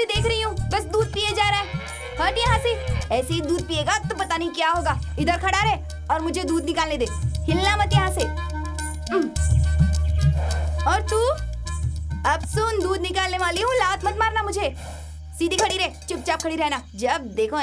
से देख रही हूँ, बस दूध पिए जा रहा है। हट यहाँ से, ऐसे ही दूध पिएगा तो पता नहीं क्या होगा। इधर खड़ा रहे और मुझे दूध निकालने दे, हिलना मत यहाँ से। और तू, अब सुन, दूध निकालने वाली हूँ, लात मत मारना मुझे। सीधी खड़ी रहे, चुपचाप खड़ी रहना, जब देखो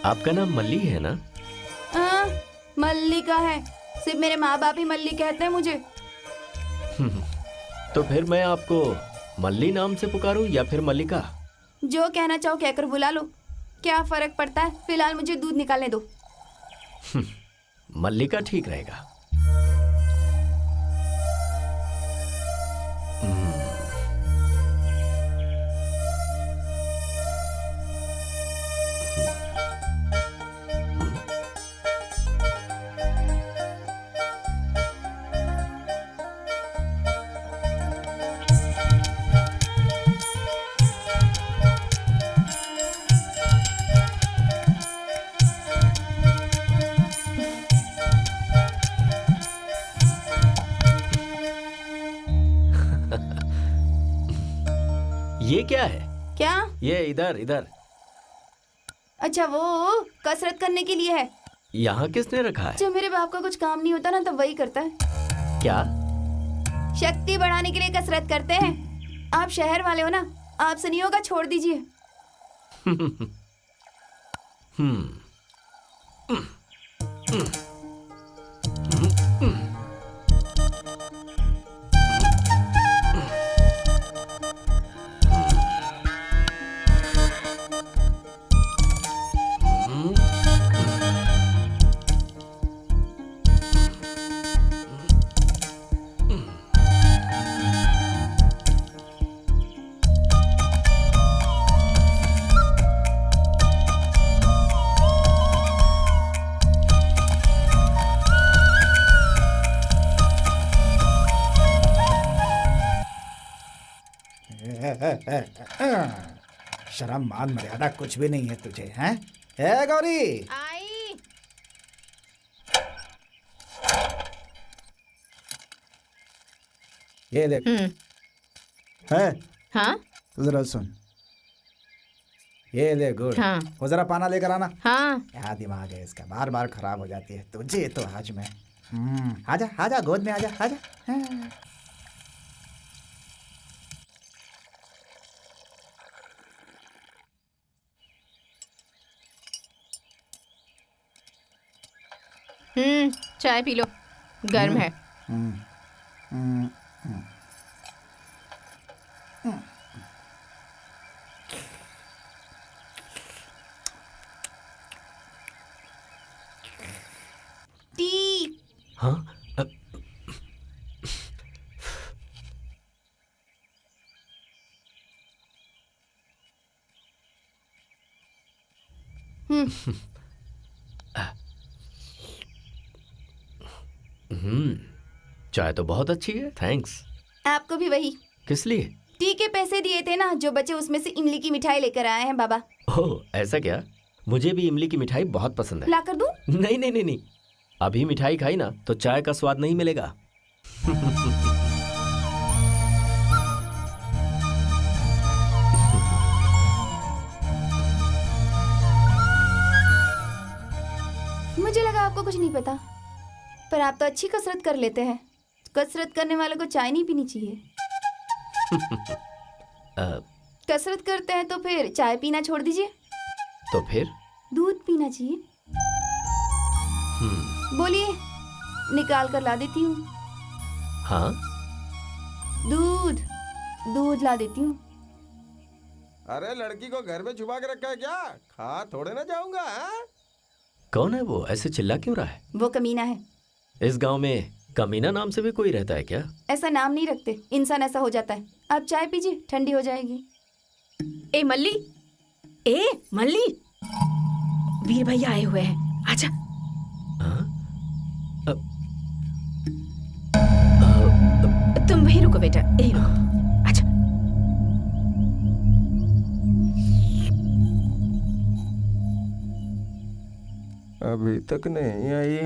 आपका नाम मल्ली है ना? मल्लिका है, सिर्फ मेरे माँ बाप ही मल्ली कहते हैं मुझे। तो फिर मैं आपको मल्ली नाम से पुकारूं या फिर मल्लिका? जो कहना चाहो कहकर बुला लो, क्या फर्क पड़ता है। फिलहाल मुझे दूध निकालने दो। मल्लिका ठीक रहेगा। ये क्या है? क्या? ये इधर इधर। अच्छा, वो कसरत करने के लिए है। यहाँ किसने रखा है? जब मेरे बाप का कुछ काम नहीं होता ना, तब वही करता है। क्या? शक्ति बढ़ाने के लिए कसरत करते हैं। आप शहर वाले हो ना, आपसे नहीं होगा, छोड़ दीजिए। शर्म मान मर्यादा कुछ भी नहीं है तुझे, हैं? ए गौरी, आई। ये देख। है? हाँ जरा सुन, ये ले गुड़। हाँ वो जरा पाना लेकर आना। हाँ। क्या दिमाग है इसका, बार बार खराब हो जाती है। तुझे तो आज मैं आजा आजा, गोद में आजा आजा। हाँ। चाय पी लो, गर्म है। टी। हाँ? चाय तो बहुत अच्छी है, थैंक्स। आपको भी वही। किस लिए? टी के पैसे दिए थे ना, जो बचे उसमें से इमली की मिठाई लेकर आए हैं बाबा। ओह, ऐसा क्या? मुझे भी इमली की मिठाई बहुत पसंद है। ला कर दूं? नहीं नहीं नहीं नहीं, अभी मिठाई खाई ना तो चाय का स्वाद नहीं मिलेगा। मुझे लगा आपको कुछ नहीं पता, पर आप तो अच्छी कसरत कर लेते हैं। कसरत करने वालों को चाय नहीं पीनी चाहिए। कसरत करते हैं तो फिर चाय पीना छोड़ दीजिए। तो फिर? दूध पीना चाहिए। बोलिए, निकाल कर ला देती हूँ। हाँ? दूध ला देती हूँ। अरे लड़की को घर में छुपा के रखा है क्या? खा थोड़े ना जाऊंगा। हाँ? कौन है वो? ऐसे चिल्ला क्यों रहा है? वो कमीना है। इस गांव में कमीना नाम से भी कोई रहता है क्या? ऐसा नाम नहीं रखते, इंसान ऐसा हो जाता है। आप चाय पीजिए, ठंडी हो जाएगी। ए मल्ली, वीर भैया आए हुए हैं, आजा। तुम बेटा, यही रुको। अच्छा। अभी तक नहीं आई।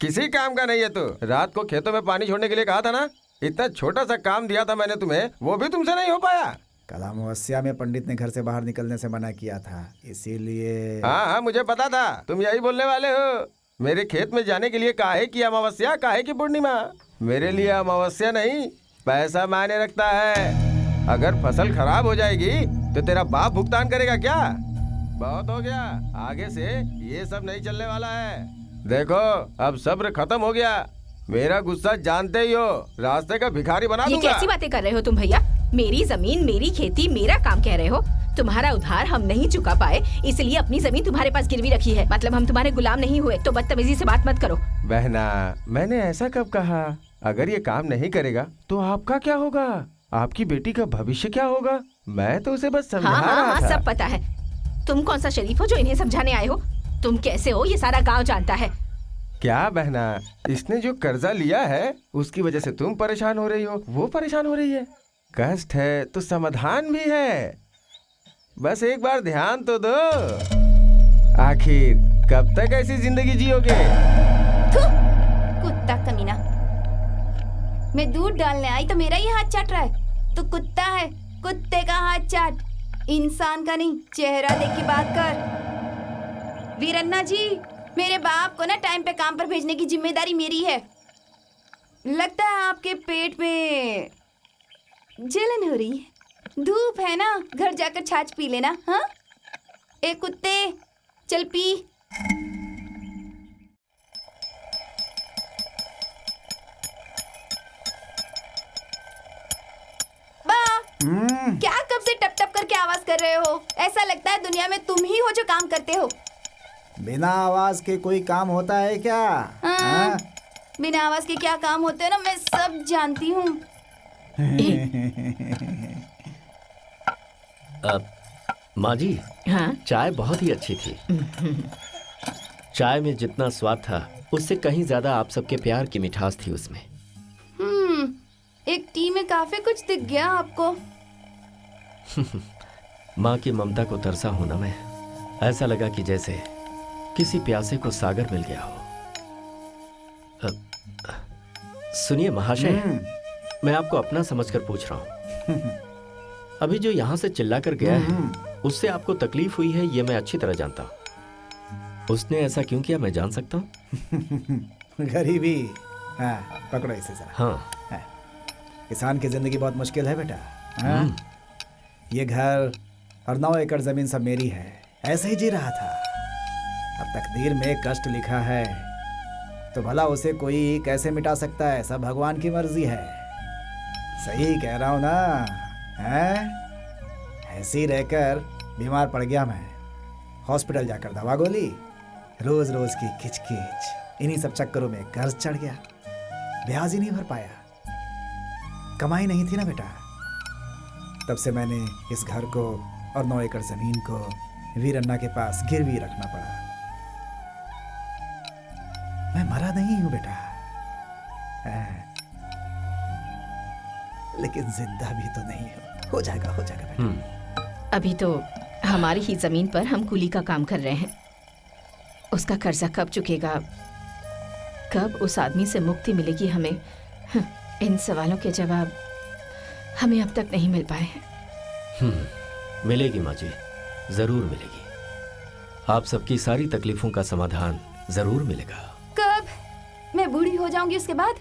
किसी काम का नहीं है तो। रात को खेतों में पानी छोड़ने के लिए कहा था ना, इतना छोटा सा काम दिया था मैंने तुम्हें, वो भी तुमसे नहीं हो पाया। कल अमावस्या में पंडित ने घर से बाहर निकलने से मना किया था, इसीलिए। हाँ हाँ, मुझे पता था तुम यही बोलने वाले हो। मेरे खेत में जाने के लिए काहे की अमावस्या, काहे की पूर्णिमा? मेरे लिए अमावस्या नहीं, पैसा मायने रखता है। अगर फसल खराब हो जाएगी तो तेरा बाप भुगतान करेगा क्या? बहुत हो गया, आगे से ये सब नहीं चलने वाला है। देखो अब सब्र खत्म हो गया। मेरा गुस्सा जानते ही हो, रास्ते का भिखारी बना ये दूंगा। कैसी बातें कर रहे हो तुम भैया? मेरी जमीन, मेरी खेती, मेरा काम कह रहे हो? तुम्हारा उधार हम नहीं चुका पाए, इसलिए अपनी जमीन तुम्हारे पास गिरवी रखी है। मतलब हम तुम्हारे गुलाम नहीं हुए, तो बदतमीजी से बात मत करो। बहना, मैंने ऐसा कब कहा? अगर ये काम नहीं करेगा तो आपका क्या होगा? आपकी बेटी का भविष्य क्या होगा? मैं तो उसे बस समझा रहा था। सब पता है। तुम कौन सा शरीफ हो जो इन्हें समझाने आए हो? तुम कैसे हो ये सारा गांव जानता है। क्या बहना, इसने जो कर्जा लिया है उसकी वजह से तुम परेशान हो रही हो, वो परेशान हो रही है। कष्ट है तो समाधान भी है, बस एक बार ध्यान तो दो। आखिर कब तक ऐसी जिंदगी जियोगे? कुत्ता कमीना। मैं दूध डालने आई तो मेरा ही हाथ चाट रहा है। तो कुत्ता है, कुत्ते का हाथ चाट, इंसान का नहीं। चेहरा देख के बात कर। वीरन्ना जी, मेरे बाप को ना टाइम पे काम पर भेजने की जिम्मेदारी मेरी है। लगता है आपके पेट में जलन हो रही है। धूप है ना, घर जाकर छाछ पी लेना। हाँ, ए कुत्ते, चल पी। बा, क्या कब से टप टप करके आवाज कर रहे हो? ऐसा लगता है दुनिया में तुम ही हो जो काम करते हो। बिना आवाज के कोई काम होता है क्या? हाँ? बिना आवाज के क्या काम होते हैं ना, मैं सब जानती हूँ। माँ जी, हाँ? चाय बहुत ही अच्छी थी। चाय में जितना स्वाद था उससे कहीं ज्यादा आप सबके प्यार की मिठास थी उसमें। एक टी में काफी कुछ दिख गया आपको। माँ की ममता को तरसा हूं ना मैं। ऐसा लगा कि जैसे किसी प्यासे को सागर मिल गया हो। सुनिए महाशय, मैं आपको अपना समझकर पूछ रहा हूँ। अभी जो यहाँ से चिल्ला कर गया है उससे आपको तकलीफ हुई है, ये मैं अच्छी तरह जानता हूँ। उसने ऐसा क्यों किया मैं जान सकता हूँ? गरीबी। हाँ, पकड़ो इसे जरा। हाँ, किसान की जिंदगी बहुत मुश्किल है बेटा। हाँ? ये घर और 9 एकड़ जमीन सब मेरी है, ऐसे ही जी रहा था। अब तकदीर में कष्ट लिखा है तो भला उसे कोई कैसे मिटा सकता है? सब भगवान की मर्जी है। सही कह रहा हूँ ना? हैं? ऐसे ही रहकर बीमार पड़ गया मैं। हॉस्पिटल जाकर दवा गोली, रोज रोज की खिचखिच, इन्हीं सब चक्करों में कर्ज चढ़ गया। ब्याज ही नहीं भर पाया। कमाई नहीं थी ना बेटा। तब से मैंने इस घर को और 9 एकड़ जमीन को वीरन्ना के पास गिरवी रखना पड़ा। मैं मरा नहीं हूं बेटा, लेकिन जिंदा भी तो नहीं हूं। हो जाएगा बेटा। अभी तो हमारी ही जमीन पर हम कुली का काम कर रहे हैं। उसका कर्जा कब चुकेगा, कब उस आदमी से मुक्ति मिलेगी हमें, इन सवालों के जवाब हमें अब तक नहीं मिल पाए हैं। मिलेगी माँ जी, जरूर मिलेगी। आप सबकी सारी तकलीफों का समाधान जरूर मिलेगा। कब? मैं बूढ़ी हो जाऊंगी उसके बाद?